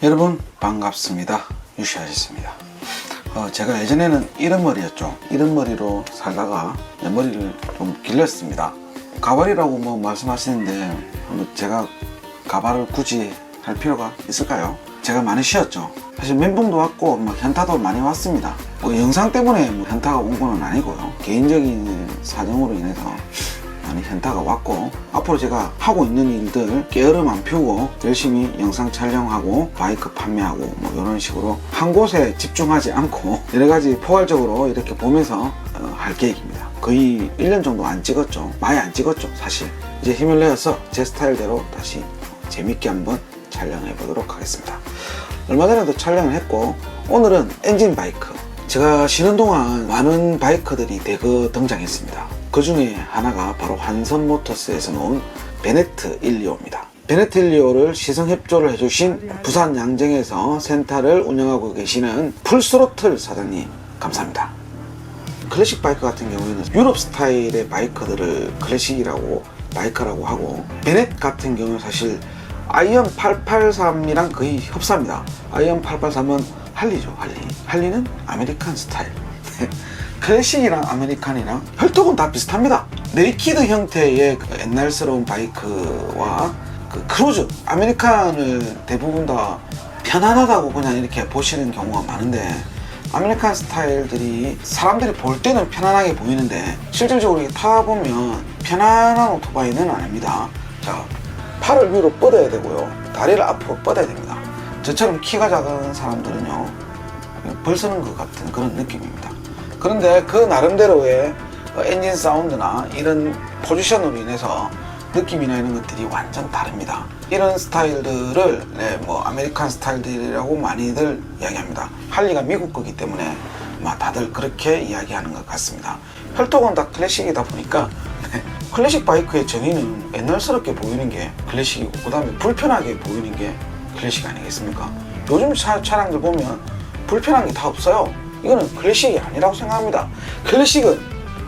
여러분 반갑습니다. 유시아저씨입니다. 제가 예전에는 이런 머리였죠. 이런 머리로 살다가 머리를 좀 길렀습니다. 가발이라고 뭐 말씀하시는데 제가 가발을 굳이 할 필요가 있을까요? 제가 많이 쉬었죠. 사실 멘붕도 왔고 현타도 많이 왔습니다. 영상 때문에 현타가 온 건 아니고요. 개인적인 사정으로 인해서 많이 현타가 왔고, 앞으로 제가 하고 있는 일들 게으름 안 피우고 열심히 영상 촬영하고 바이크 판매하고 이런 식으로 한 곳에 집중하지 않고 여러가지 포괄적으로 이렇게 보면서 할 계획입니다. 거의 1년 정도 안 찍었죠. 많이 안 찍었죠. 사실 이제 힘을 내어서 제 스타일대로 다시 재밌게 한번 촬영해 보도록 하겠습니다. 얼마 전에도 촬영을 했고, 오늘은 엔진 바이크, 제가 쉬는 동안 많은 바이크들이 대거 등장했습니다. 그 중에 하나가 바로 한선모터스에서 놓은 베네트 125입니다. 베네트 125를 시승협조를 해주신 부산 양정에서 센터를 운영하고 계시는 풀스로틀 사장님, 감사합니다. 클래식 바이크 같은 경우에는 유럽 스타일의 바이크들을 클래식이라고 바이크라고 하고, 베넷 같은 경우는 사실 아이언 883이랑 거의 흡사합니다. 아이언 883은 할리죠. 할리는 아메리칸 스타일. 클래식이랑 아메리칸이랑 혈통은 다 비슷합니다. 네이키드 형태의 그 옛날스러운 바이크와 그 크루즈, 아메리칸을 대부분 다 편안하다고 그냥 이렇게 보시는 경우가 많은데, 아메리칸 스타일들이 사람들이 볼 때는 편안하게 보이는데 실질적으로 타보면 편안한 오토바이는 아닙니다. 자, 팔을 위로 뻗어야 되고요, 다리를 앞으로 뻗어야 됩니다. 저처럼 키가 작은 사람들은요, 벌 쓰는 것 같은 그런 느낌입니다. 그런데 그 나름대로의 엔진 사운드나 이런 포지션으로 인해서 느낌이나 이런 것들이 완전 다릅니다. 이런 스타일들을 아메리칸 스타일들이라고 많이들 이야기합니다. 할리가 미국 거기 때문에 다들 그렇게 이야기하는 것 같습니다. 혈통은 다 클래식이다 보니까 클래식 바이크의 정의는 옛날스럽게 보이는 게 클래식이고, 그 다음에 불편하게 보이는 게 클래식 아니겠습니까? 요즘 차량들 보면 불편한 게 다 없어요. 이거는 클래식이 아니라고 생각합니다. 클래식은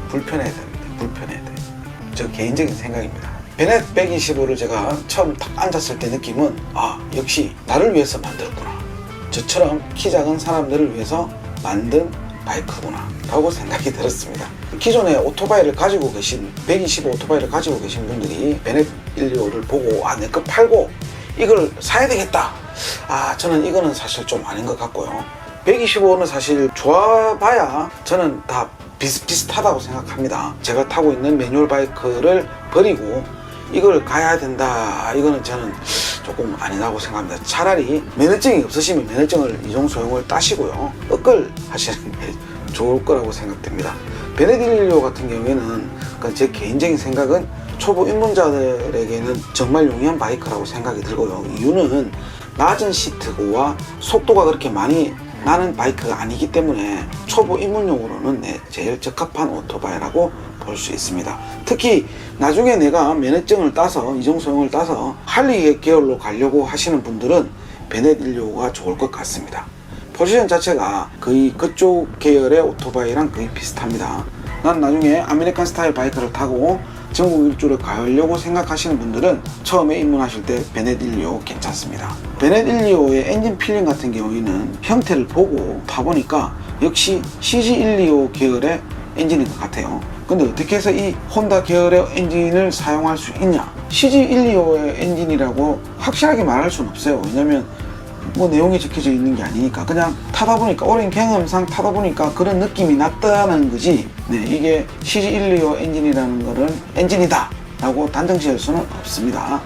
불편해야 됩니다. 불편해야 돼요. 저 개인적인 생각입니다. 베넷 125를 제가 처음 딱 앉았을 때 느낌은, 역시 나를 위해서 만들었구나, 저처럼 키 작은 사람들을 위해서 만든 바이크구나 라고 생각이 들었습니다. 기존에 오토바이를 가지고 계신 125 오토바이를 가지고 계신 분들이 베넷 125를 보고 내 거 팔고 이걸 사야 되겠다, 저는 이거는 사실 좀 아닌 것 같고요. 125는 사실 좋아봐야 저는 다 비슷비슷하다고 생각합니다. 제가 타고 있는 매뉴얼 바이크를 버리고 이걸 가야 된다, 이거는 저는 조금 아니라고 생각합니다. 차라리 면허증이 없으시면 면허증을 이종 소용을 따시고요, 업글 하시는 게 좋을 거라고 생각됩니다. 베넷 125 같은 경우에는 제 개인적인 생각은 초보 입문자들에게는 정말 용이한 바이크라고 생각이 들고요. 이유는 낮은 시트고와 속도가 그렇게 많이 나는 바이크가 아니기 때문에 초보 입문용으로는 제일 적합한 오토바이라고 볼 수 있습니다. 특히 나중에 내가 면허증을 따서 이종 소용을 따서 할리 계열로 가려고 하시는 분들은 베넷 125가 좋을 것 같습니다. 포지션 자체가 거의 그쪽 계열의 오토바이랑 거의 비슷합니다. 난 나중에 아메리칸 스타일 바이크를 타고 전국 일주를 가려고 생각하시는 분들은 처음에 입문하실 때 베넷 125 괜찮습니다. 베넷 125의 엔진 필링 같은 경우에는 형태를 보고 타보니까 역시 CG125 계열의 엔진인 것 같아요. 근데 어떻게 해서 이 혼다 계열의 엔진을 사용할 수 있냐? CG125의 엔진이라고 확실하게 말할 수는 없어요. 왜냐면 내용이 적혀져 있는 게 아니니까. 그냥 타다 보니까, 오랜 경험상 타다 보니까 그런 느낌이 났다는 거지, 이게 CG125 엔진이라는 거를 엔진이다 라고 단정 지을 수는 없습니다.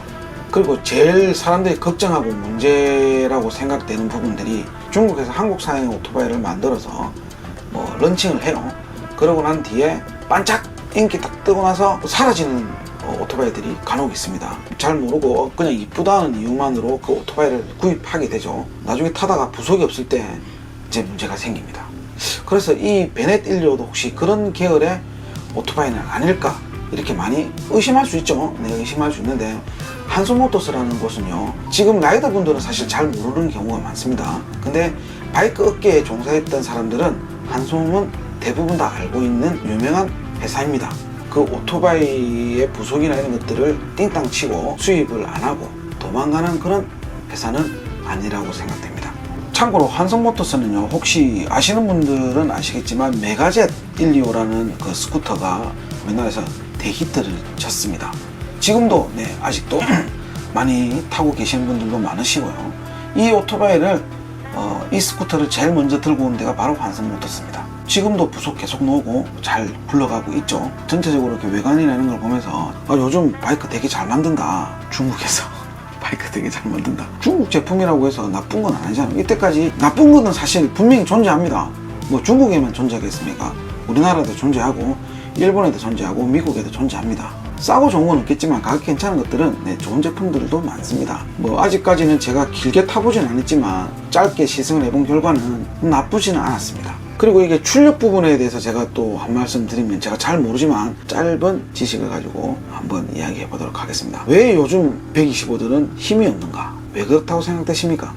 그리고 제일 사람들이 걱정하고 문제라고 생각되는 부분들이, 중국에서 한국 사양의 오토바이를 만들어서 런칭을 해요. 그러고 난 뒤에 반짝 인기 딱 뜨고 나서 사라지는 오토바이들이 간혹 있습니다. 잘 모르고 그냥 이쁘다는 이유만으로 그 오토바이를 구입하게 되죠. 나중에 타다가 부속이 없을 때 이제 문제가 생깁니다. 그래서 이 베넷 125도 혹시 그런 계열의 오토바이는 아닐까, 이렇게 많이 의심할 수 있죠. 의심할 수 있는데, 한손모터스라는 곳은요, 지금 라이더분들은 사실 잘 모르는 경우가 많습니다. 근데 바이크 업계에 종사했던 사람들은 한손은 대부분 다 알고 있는 유명한 회사입니다. 그 오토바이의 부속이나 이런 것들을 띵땅 치고 수입을 안 하고 도망가는 그런 회사는 아니라고 생각됩니다. 참고로 환성모터스는요, 혹시 아시는 분들은 아시겠지만 메가젯 125라는 그 스쿠터가 우리나라에서 대히트를 쳤습니다. 지금도 아직도 많이 타고 계시는 분들도 많으시고요. 이 오토바이를 이 스쿠터를 제일 먼저 들고 온 데가 바로 환성모터스입니다. 지금도 부속 계속 나오고 잘 굴러가고 있죠. 전체적으로 이렇게 외관이나 이런 걸 보면서 요즘 바이크 되게 잘 만든다. 중국에서 바이크 되게 잘 만든다. 중국 제품이라고 해서 나쁜 건 아니잖아요. 이때까지 나쁜 거는 사실 분명히 존재합니다. 뭐 중국에만 존재하겠습니까? 우리나라도 존재하고 일본에도 존재하고 미국에도 존재합니다. 싸고 좋은 건 없겠지만 가격 괜찮은 것들은 좋은 제품들도 많습니다. 뭐 아직까지는 제가 길게 타보진 않았지만 짧게 시승을 해본 결과는 나쁘지는 않았습니다. 그리고 이게 출력 부분에 대해서 제가 또 한 말씀 드리면, 제가 잘 모르지만 짧은 지식을 가지고 한번 이야기해 보도록 하겠습니다. 왜 요즘 125들은 힘이 없는가? 왜 그렇다고 생각되십니까?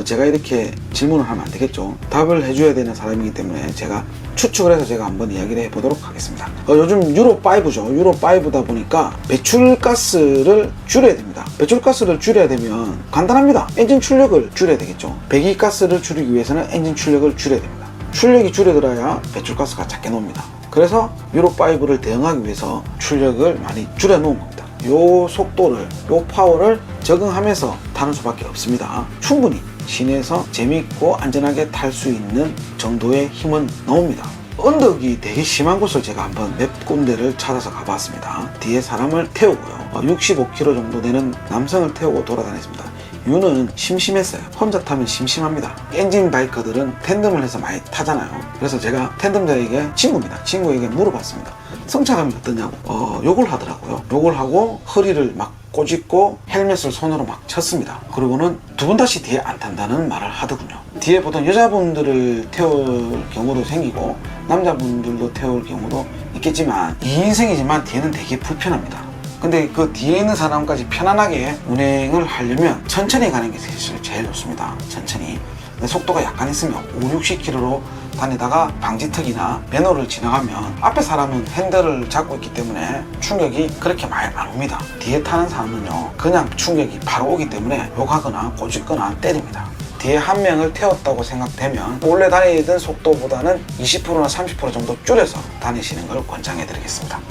제가 이렇게 질문을 하면 안 되겠죠. 답을 해줘야 되는 사람이기 때문에 제가 추측을 해서 제가 한번 이야기를 해보도록 하겠습니다. 요즘 유로5죠. 유로5다 보니까 배출가스를 줄여야 됩니다. 배출가스를 줄여야 되면 간단합니다. 엔진 출력을 줄여야 되겠죠. 배기가스를 줄이기 위해서는 엔진 출력을 줄여야 됩니다. 출력이 줄어들어야 배출가스가 작게 나옵니다. 그래서 유로5를 대응하기 위해서 출력을 많이 줄여 놓은 겁니다. 요 속도를, 요 파워를 적응하면서 타는 수밖에 없습니다. 충분히 시내에서 재미있고 안전하게 탈 수 있는 정도의 힘은 나옵니다. 언덕이 되게 심한 곳을 제가 한번 몇 군데를 찾아서 가봤습니다. 뒤에 사람을 태우고요, 65km 정도 되는 남성을 태우고 돌아다녔습니다. 이유는 심심했어요. 혼자 타면 심심합니다. 엔진 바이커들은 텐덤을 해서 많이 타잖아요. 그래서 제가 텐덤자에게, 친구에게 물어봤습니다. 성차감이 어떠냐고. 욕을 하더라고요. 욕을 하고 허리를 막 꼬집고 헬멧을 손으로 막 쳤습니다. 그리고는 두 번 다시 뒤에 안 탄다는 말을 하더군요. 뒤에 보통 여자분들을 태울 경우도 생기고 남자분들도 태울 경우도 있겠지만 2인승이지만 뒤에는 되게 불편합니다. 근데 그 뒤에 있는 사람까지 편안하게 운행을 하려면 천천히 가는 게 사실 제일 좋습니다. 천천히. 속도가 약간 있으면 50-60km로 다니다가 방지턱이나 맨홀을 지나가면 앞에 사람은 핸들을 잡고 있기 때문에 충격이 그렇게 많이 안 옵니다. 뒤에 타는 사람은요, 그냥 충격이 바로 오기 때문에 욕하거나 꼬집거나 때립니다. 뒤에 한 명을 태웠다고 생각되면 원래 다니던 속도보다는 20%나 30% 정도 줄여서 다니시는 걸 권장해 드리겠습니다.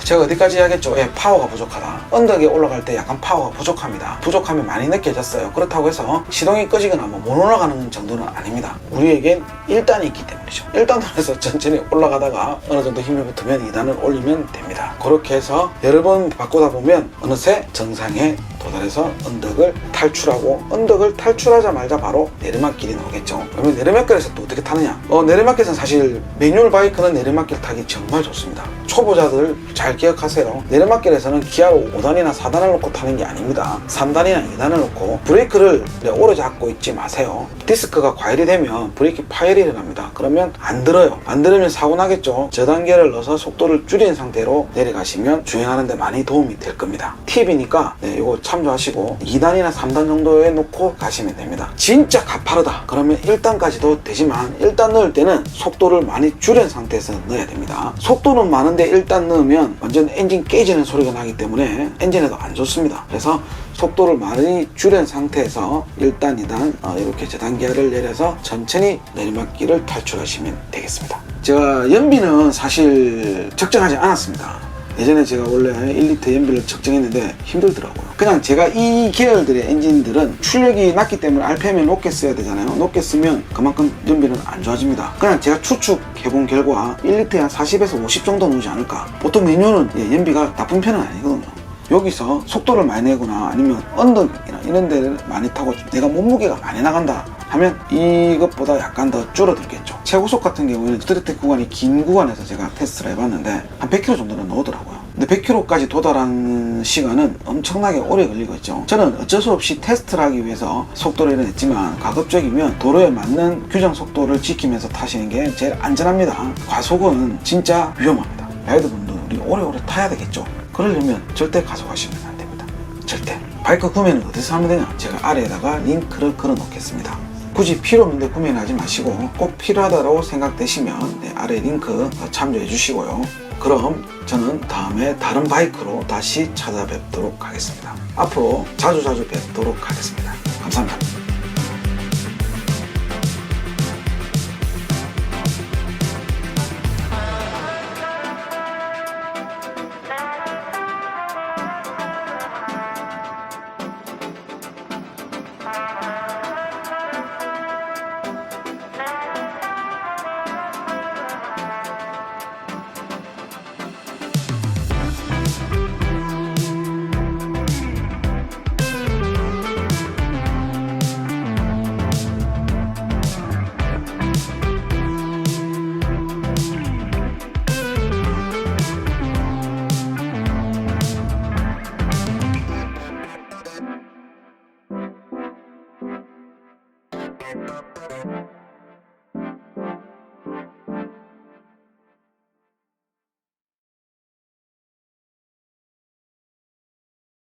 제가 어디까지 이야기했죠? 파워가 부족하다. 언덕에 올라갈 때 약간 파워가 부족합니다. 부족함이 많이 느껴졌어요. 그렇다고 해서 시동이 꺼지거나 못 올라가는 정도는 아닙니다. 우리에겐 1단이 있기 때문이죠. 1단으로 해서 천천히 올라가다가 어느 정도 힘이 붙으면 2단을 올리면 됩니다. 그렇게 해서 여러 번 바꾸다 보면 어느새 정상에 도달해서 언덕을 탈출하고, 언덕을 탈출하자마자 바로 내리막길이 나오겠죠. 그러면 내리막길에서 또 어떻게 타느냐? 내리막길에서는 사실 매뉴얼 바이크는 내리막길 타기 정말 좋습니다. 초보자들 잘 기억하세요. 내리막길에서는 기아로 5단이나 4단을 놓고 타는 게 아닙니다. 3단이나 2단을 놓고 브레이크를 오래 잡고 있지 마세요. 디스크가 과열이 되면 브레이크 파열이 일어납니다. 그러면 안 들어요. 안 들으면 사고 나겠죠. 저단계를 넣어서 속도를 줄인 상태로 내려가시면 주행하는 데 많이 도움이 될 겁니다. 팁이니까 이거 참조하시고 2단이나 3단 정도에 놓고 가시면 됩니다. 진짜 가파르다 그러면 1단까지도 되지만 1단 넣을 때는 속도를 많이 줄인 상태에서 넣어야 됩니다. 속도는 많은데 1단 넣으면 완전 엔진 깨지는 소리가 나기 때문에 엔진에도 안 좋습니다. 그래서 속도를 많이 줄인 상태에서 1단, 2단 이렇게 저단기어를 내려서 천천히 내리막길을 탈출하시면 되겠습니다. 제가 연비는 사실 측정하지 않았습니다. 예전에 제가 원래 1리터 연비를 측정했는데 힘들더라고요. 그냥 제가 이 계열들의 엔진들은 출력이 낮기 때문에 RPM이 높게 써야 되잖아요. 높게 쓰면 그만큼 연비는 안 좋아집니다. 그냥 제가 추측해본 결과 1리터에 한 40에서 50 정도 나오지 않을까. 보통 매뉴얼은 연비가 나쁜 편은 아니거든요. 여기서 속도를 많이 내거나 아니면 언덕이나 이런 데를 많이 타고 내가 몸무게가 많이 나간다 하면 이것보다 약간 더 줄어들겠죠. 최고속 같은 경우에는 스트레이트 구간이 긴 구간에서 제가 테스트를 해봤는데 한 100km 정도는 나오더라고요. 근데 100km까지 도달하는 시간은 엄청나게 오래 걸리고 있죠. 저는 어쩔 수 없이 테스트를 하기 위해서 속도를 냈지만 가급적이면 도로에 맞는 규정 속도를 지키면서 타시는 게 제일 안전합니다. 과속은 진짜 위험합니다. 라이더분들이 오래오래 타야 되겠죠. 그러려면 절대 가속하시면 안 됩니다. 절대. 바이크 구매는 어디서 하면 되냐? 제가 아래에다가 링크를 걸어 놓겠습니다. 굳이 필요 없는데 구매는 하지 마시고 꼭 필요하다고 생각되시면 아래 링크 참조해 주시고요. 그럼 저는 다음에 다른 바이크로 다시 찾아뵙도록 하겠습니다. 앞으로 자주 뵙도록 하겠습니다. 감사합니다. Thank